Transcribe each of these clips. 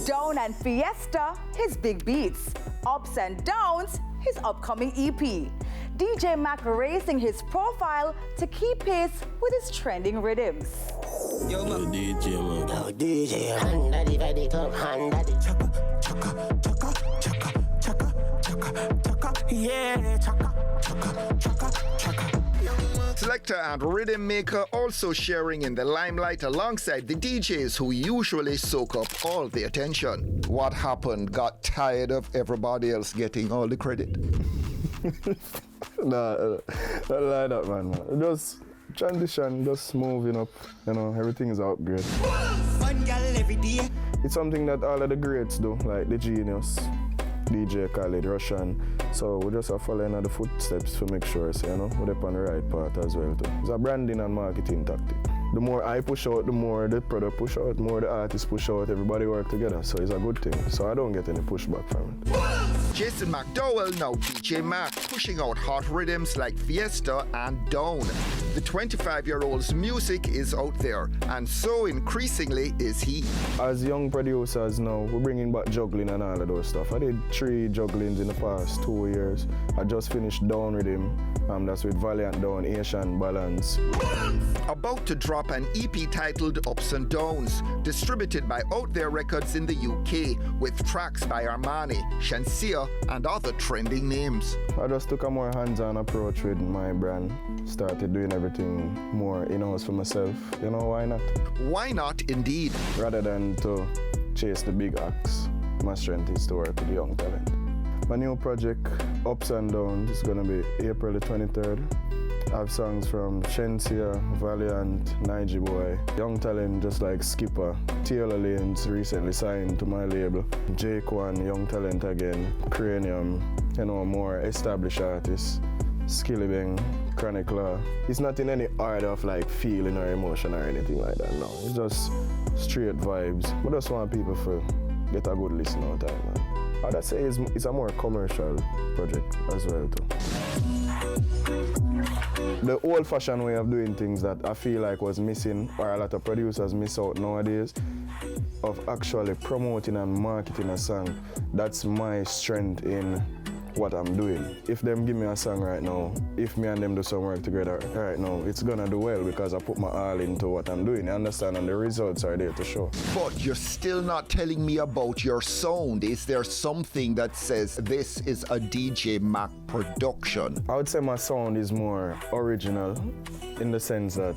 Down and Fiesta, his big beats. Ups and Downs, his upcoming EP. DJ Mac raising his profile to keep pace with his trending rhythms. Yo, DJ, man. Yo, DJ, hand daddy, daddy, come, hand daddy. Chaka, chaka, chaka, chaka, chaka, chaka, chaka, yeah, chaka, chaka, chaka, chaka. Selector and rhythm maker also sharing in the limelight alongside the DJs who usually soak up all the attention. What happened? Got tired of everybody else getting all the credit? Nah, don't lie that, man. Just transition, just moving up. You know, everything is upgrade. One girl every day. It's something that all of the greats do, like the Genius, DJ Khaled, Russian. So we just are following the footsteps to make sure, so, you know, we're up on the right path as well too. It's a branding and marketing tactic. The more I push out, the more the product push out, the more the artists push out, everybody work together. So it's a good thing. So I don't get any pushback from it. Jason McDowell, now DJ Mac, pushing out hot rhythms like Fiesta and Down. The 25-year-old's music is out there, and so increasingly is he. As young producers now, we're bringing back juggling and all of those stuff. I did 3 jugglings in the past 2 years. I just finished Down with him. That's with Valiant Down, Asian Balance. About to drop an EP titled Ups and Downs, distributed by Out There Records in the UK, with tracks by Armani, Shansia, and other trending names. I just took a more hands-on approach with my brand. Started doing everything more in-house for myself. You know, why not? Why not, indeed? Rather than to chase the big acts, my strength is to work with young talent. My new project, Ups and Downs, is going to be April the 23rd. I have songs from Shensia, Valiant, Nige Boy, young talent just like Skipper, Taylor Lanes recently signed to my label, Jake One, young talent again, Cranium, you know, more established artists, Skilly Bang, Chronic Law. It's not in any order of like feeling or emotion or anything like that, no. It's just straight vibes. But I just want people to get a good listen out of it, man. I'd say it's a more commercial project as well too. The old-fashioned way of doing things that I feel like was missing, or a lot of producers miss out nowadays, of actually promoting and marketing a song. That's my strength in what I'm doing. If them give me a song right now, if me and them do some work together right now, it's gonna do well because I put my all into what I'm doing, you understand? And the results are there to show. But you're still not telling me about your sound. Is there something that says this is a DJ Mac production? I would say my sound is more original in the sense that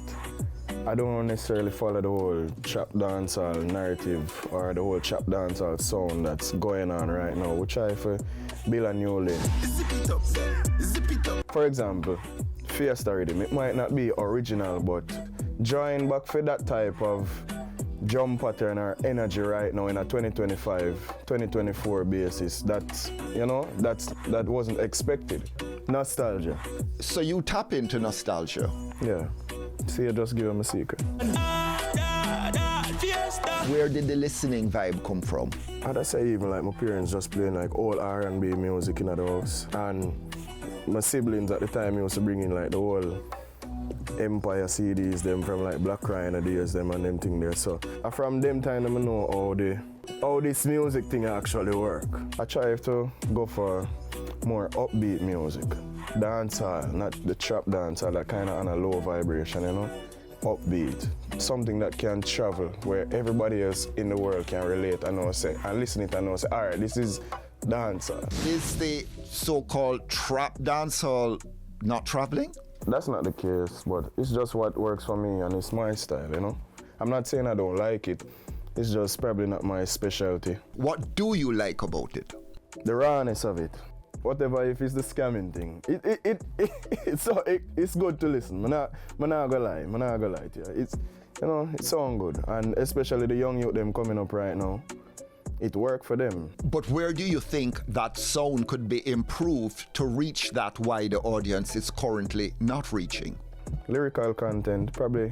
I don't necessarily follow the whole trap dancehall narrative or the whole trap dancehall sound that's going on right now. We try to build a new lane. Zip it up, zip it up. For example, Fiesta rhythm, it might not be original, but drawing back for that type of drum pattern or energy right now in a 2025, 2024 basis, that's, you know, that wasn't expected. Nostalgia. So you tap into nostalgia? Yeah. See, I just give them a secret. Where did the listening vibe come from? I'd say even like my parents just playing like old R&B music in the house, and my siblings at the time used to bring in like the whole Empire CDs, them from like Black Rhino days, them and them thing there. So from them time, I know how this music thing actually work. I try to go for more upbeat music. Dancehall, not the trap dancehall, that kind of on a low vibration, you know? Upbeat. Something that can travel, where everybody else in the world can relate and know, say, and listen it and know, say, all right, this is dancehall. Is the so-called trap dancehall not traveling? That's not the case, but it's just what works for me and it's my style, you know? I'm not saying I don't like it, it's just probably not my specialty. What do you like about it? The rawness of it. Whatever, if it's the scamming thing, it's good to listen. I'm not gonna lie to you. It's, you know, it sounds good, and especially the young youth them coming up right now, it worked for them. But where do you think that sound could be improved to reach that wider audience it's currently not reaching? Lyrical content, probably,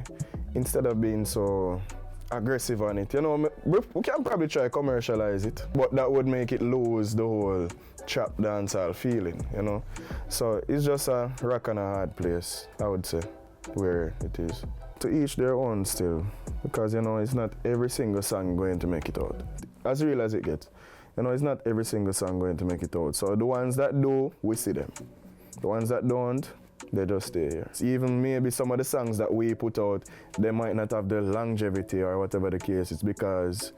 instead of being so aggressive on it, you know, we can probably try commercialize it, but that would make it lose the whole trap dancehall feeling, you know. So it's just a rock and a hard place, I would say, where it is. To each their own still, because, you know, it's not every single song going to make it out. as real as it gets. You know, it's not every single song going to make it out. So the ones that do, we see them. The ones that don't, they just stay here. Even maybe some of the songs that we put out, they might not have the longevity or whatever the case. It's because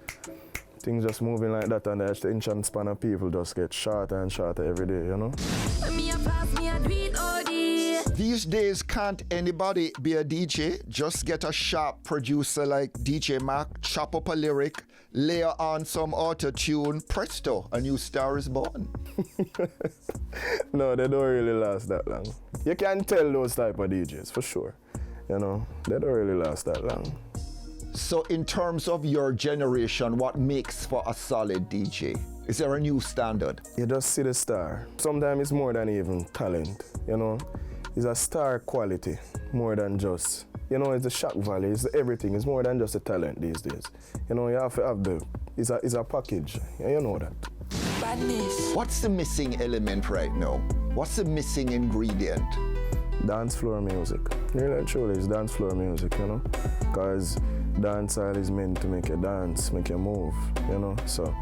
things just moving like that, and the attention span of people just get shorter and shorter every day, you know? These days, can't anybody be a DJ? Just get a sharp producer like DJ Mac, chop up a lyric, layer on some auto-tune, presto, a new star is born. No, they don't really last that long. You can tell those type of DJs, for sure. You know, they don't really last that long. So in terms of your generation, what makes for a solid DJ? Is there a new standard? You just see the star. Sometimes it's more than even talent, you know? It's a star quality, more than just, you know, it's a shock value, it's everything. It's more than just a talent these days. You know, you have to have it's a package, you know that. Badness. What's the missing element right now? What's the missing ingredient? Dance floor music. Really, truly, it's dance floor music, you know? Because dancehall is meant to make you dance, make you move, you know? So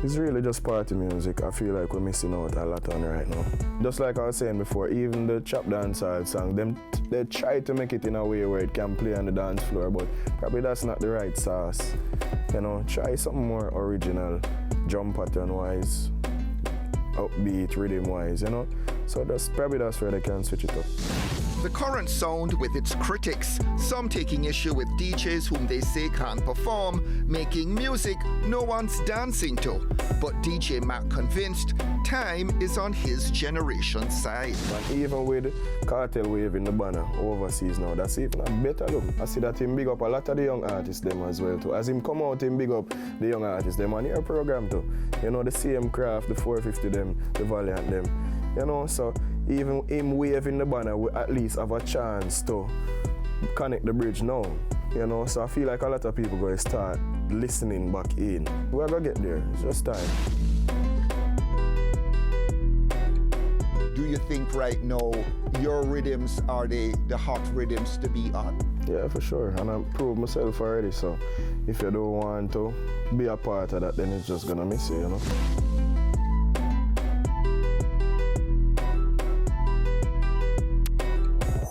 it's really just party music. I feel like we're missing out a lot on it right now. Just like I was saying before, even the trap dancehall song, they try to make it in a way where it can play on the dance floor, but probably that's not the right sauce. You know, try something more original, drum pattern wise, upbeat, rhythm wise, you know? So that's where they can switch it up. The current sound with its critics, some taking issue with DJs whom they say can't perform, making music no one's dancing to. But DJ Mac convinced time is on his generation's side. And even with Cartel Wave in the banner overseas now, that's even a better look. I see that him big up a lot of the young artists them as well too. As him come out, him big up the young artists them on your program too. You know, the CM Craft, the 450 them, the Valiant them. You know, so even him waving the banner, we at least have a chance to connect the bridge now. You know, so I feel like a lot of people going to start listening back in. We're going to get there, it's just time. Do you think right now your rhythms are the hot rhythms to be on? Yeah, for sure, and I've proved myself already, so if you don't want to be a part of that, then it's just going to miss you, you know?